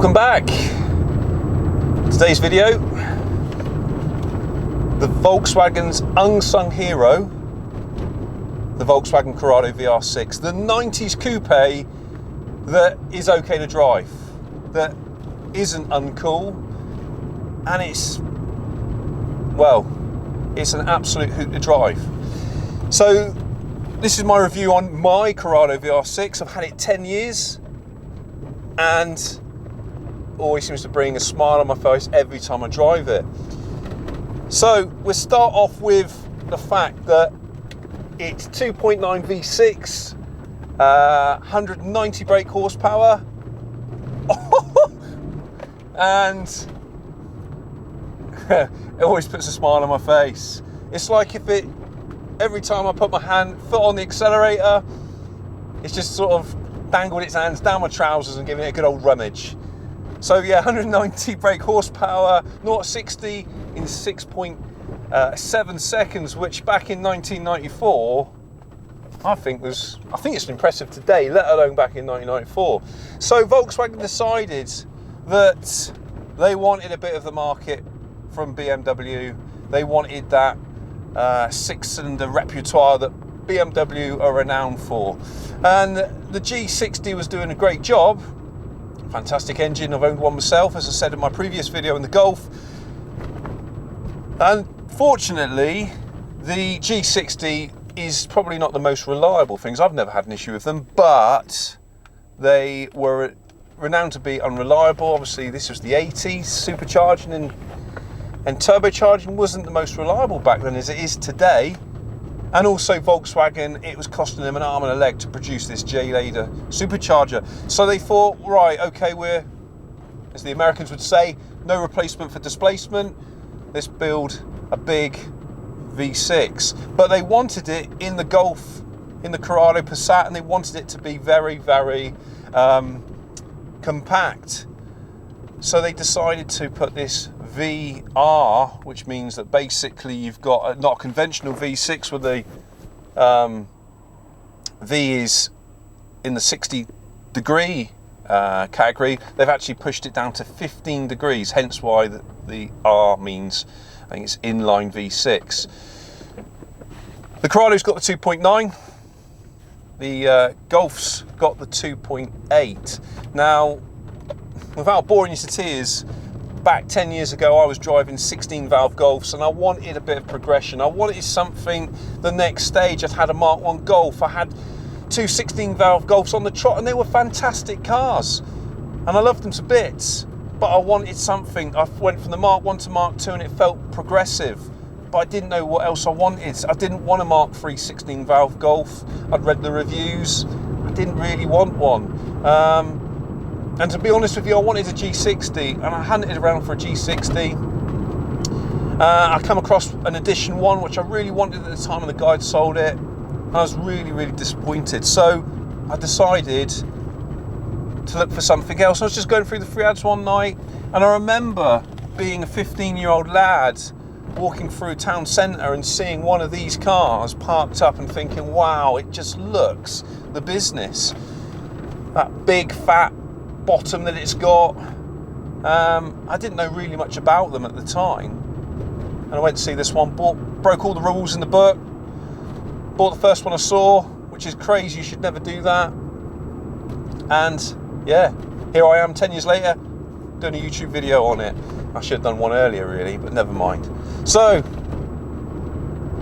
Welcome back. Today's video, the Volkswagen's unsung hero, the Volkswagen Corrado VR6, the 90s coupe that is okay to drive, that isn't uncool, and it's an absolute hoot to drive. So this is my review on my Corrado VR6. I've had it 10 years and always seems to bring a smile on my face every time I drive it. So we'll start off with the fact that it's 2.9 V6, 190 brake horsepower, and it always puts a smile on my face. It's like every time I put my foot on the accelerator, it's just sort of dangled its hands down my trousers and giving it a good old rummage. So yeah, 190 brake horsepower, 0-60 in 6.7 seconds, which back in 1994, I think it's impressive today, let alone back in 1994. So Volkswagen decided that they wanted a bit of the market from BMW. They wanted that six-cylinder repertoire that BMW are renowned for. And the G60 was doing a great job. Fantastic engine, I've owned one myself, as I said in my previous video in the Golf. Unfortunately, the G60 is probably not the most reliable things. I've never had an issue with them, but they were renowned to be unreliable. Obviously, this was the 80s, supercharging and turbocharging wasn't the most reliable back then as it is today. And also Volkswagen, it was costing them an arm and a leg to produce this J-Lader supercharger. So they thought, right, okay, we're, as the Americans would say, no replacement for displacement. Let's build a big V6. But they wanted it in the Golf, in the Corrado Passat, and they wanted it to be very, very compact. So they decided to put this VR, which means that basically you've got not a conventional V6 where the V is in the 60 degree category. They've actually pushed it down to 15 degrees, hence why the R means, I think it's inline V6. The Corrado's got the 2.9, the Golf's got the 2.8. Now, without boring you to tears, back 10 years ago, I was driving 16 valve Golfs and I wanted a bit of progression. I wanted something, the next stage. I'd had a Mark 1 Golf. I had two 16 valve Golfs on the trot and they were fantastic cars. And I loved them to bits, but I wanted something. I went from the Mark 1 to Mark 2 and it felt progressive, but I didn't know what else I wanted. I didn't want a Mark 3 16 valve Golf. I'd read the reviews. I didn't really want one. And to be honest with you, I wanted a G60 and I hunted around for a G60. I come across an Edition 1, which I really wanted at the time and the guide sold it. And I was really, really disappointed. So I decided to look for something else. I was just going through the free ads one night and I remember being a 15-year-old lad walking through town centre and seeing one of these cars parked up and thinking, wow, it just looks the business. That big, fat bottom that it's got. I didn't know really much about them at the time, and I went to see this one, broke all the rules in the book, bought the first one I saw, which is crazy, you should never do that. And yeah, here I am 10 years later doing a YouTube video on it. I should have done one earlier really, but never mind. So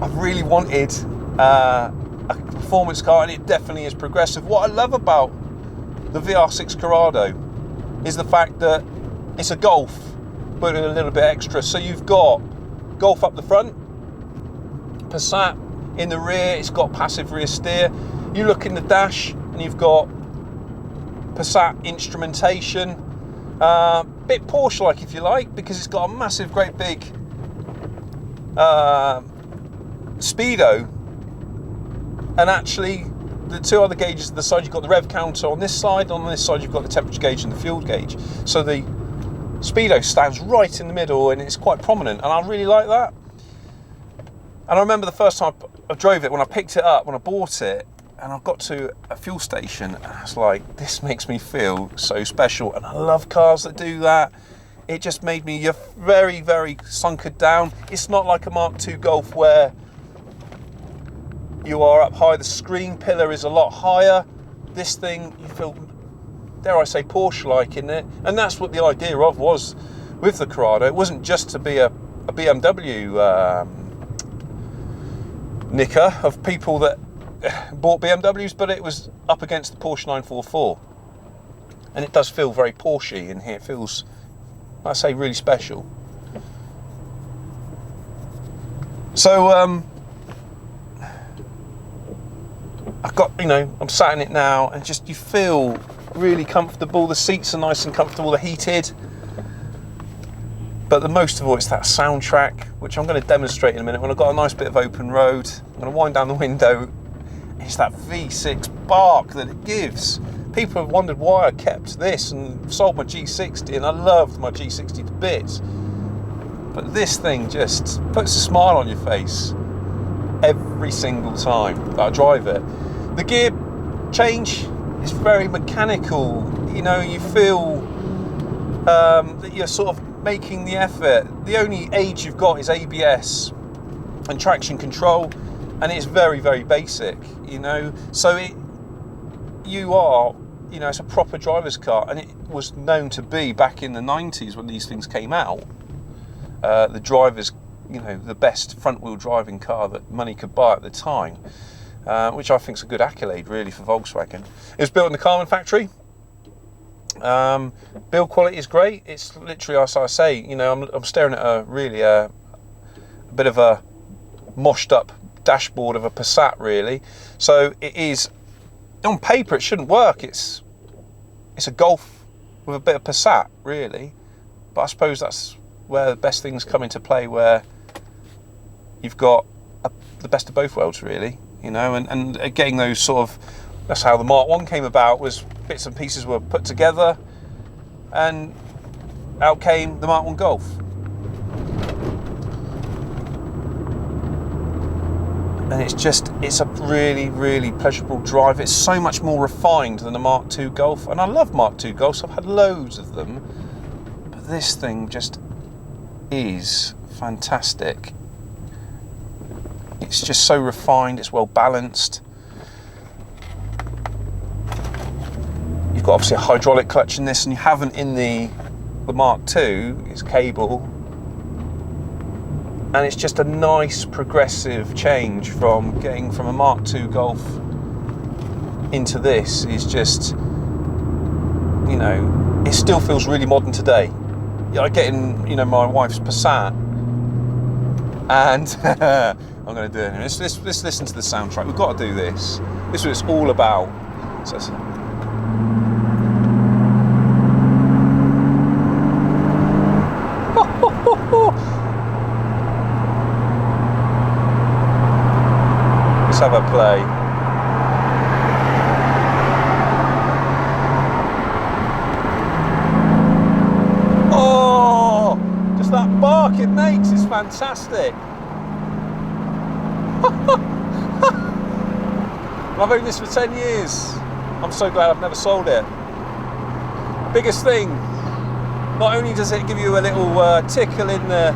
I've really wanted a performance car, and it definitely is progressive. What I love about the VR6 Corrado is the fact that it's a Golf, but a little bit extra. So you've got Golf up the front, Passat in the rear, it's got passive rear steer. You look in the dash and you've got Passat instrumentation, bit Porsche-like if you like, because it's got a massive, great big speedo, and actually the two other gauges on the side, you've got the rev counter on this side you've got the temperature gauge and the fuel gauge. So the speedo stands right in the middle and it's quite prominent, and I really like that. And I remember the first time I drove it, when I picked it up, when I bought it, and I got to a fuel station and I was like, this makes me feel so special, and I love cars that do that. It just made me very, very sunkered down. It's not like a Mark II Golf where you are up high, the screen pillar is a lot higher. This thing, you feel, dare I say, Porsche-like in it, and that's what the idea of was with the Corrado. It wasn't just to be a BMW nicker of people that bought BMWs, but it was up against the Porsche 944, and it does feel very Porsche in here. It feels, I say, really special. So I've got, I'm sat in it now, and just you feel really comfortable. The seats are nice and comfortable, they're heated. But the most of all, it's that soundtrack, which I'm going to demonstrate in a minute when I've got a nice bit of open road. I'm going to wind down the window. It's that V6 bark that it gives. People have wondered why I kept this and sold my G60, and I loved my G60 to bits. But this thing just puts a smile on your face every single time that I drive it. The gear change is very mechanical. You feel that you're sort of making the effort. The only age you've got is ABS and traction control, and it's very, very basic, so you are, it's a proper driver's car, and it was known to be, back in the 90s when these things came out, the drivers, the best front wheel driving car that money could buy at the time, which I think is a good accolade really for Volkswagen. It was built in the Carman factory. Build quality is great. It's literally, as I say, I'm staring at a bit of a moshed up dashboard of a Passat, really. So it is, on paper it shouldn't work. It's a Golf with a bit of Passat, really. But I suppose that's where the best things come into play, where you've got the best of both worlds, really. And getting those sort of, that's how the Mark 1 came about, was bits and pieces were put together, and out came the Mark 1 Golf. And it's a really, really pleasurable drive. It's so much more refined than a Mark II Golf, and I love Mark II Golfs. I've had loads of them, but this thing just is fantastic. It's just so refined, it's well balanced. You've got obviously a hydraulic clutch in this, and you haven't in the Mark II. It's cable, and it's just a nice progressive change from getting from a Mark II Golf into this. Is just, it still feels really modern today. I get in, my wife's Passat, and I'm going to do it anyway. Let's listen to the soundtrack. We've got to do this. This is what it's all about. So let's have a play. Oh, just that bark it makes is fantastic. I've owned this for 10 years. I'm so glad I've never sold it. Biggest thing, not only does it give you a little tickle in the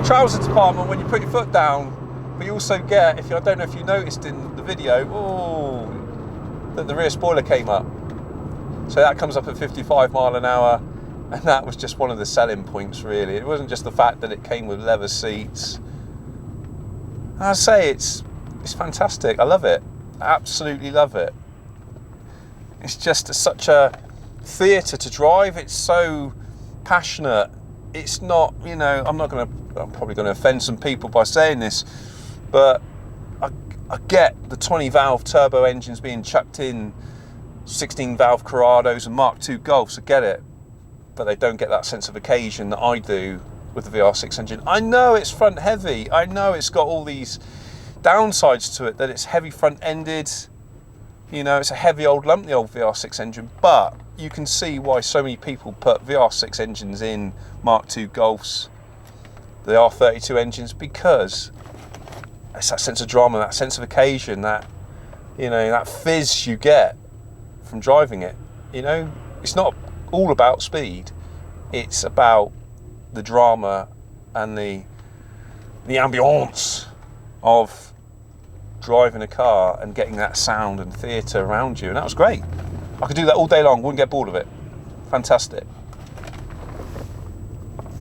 trouser department when you put your foot down, but you also get, I don't know if you noticed in the video, that the rear spoiler came up. So that comes up at 55 mile an hour, and that was just one of the selling points, really. It wasn't just the fact that it came with leather seats. I say it's fantastic. I love it. Absolutely love it. It's just such a theatre to drive. It's so passionate. It's not, I'm probably going to offend some people by saying this, but I get the 20 valve turbo engines being chucked in 16 valve Corrados and Mark II Golfs. I get it, but they don't get that sense of occasion that I do with the VR6 engine. I know it's front heavy. I know it's got all these downsides to it, that it's heavy front ended. It's a heavy old lump, the old VR6 engine, but you can see why so many people put VR6 engines in Mark II Golfs, the R32 engines, because it's that sense of drama, that sense of occasion, that you know, that fizz you get from driving it. You know, it's not all about speed. It's about the drama and the ambience of driving a car and getting that sound and theatre around you. And that was great. I could do that all day long, wouldn't get bored of it. Fantastic.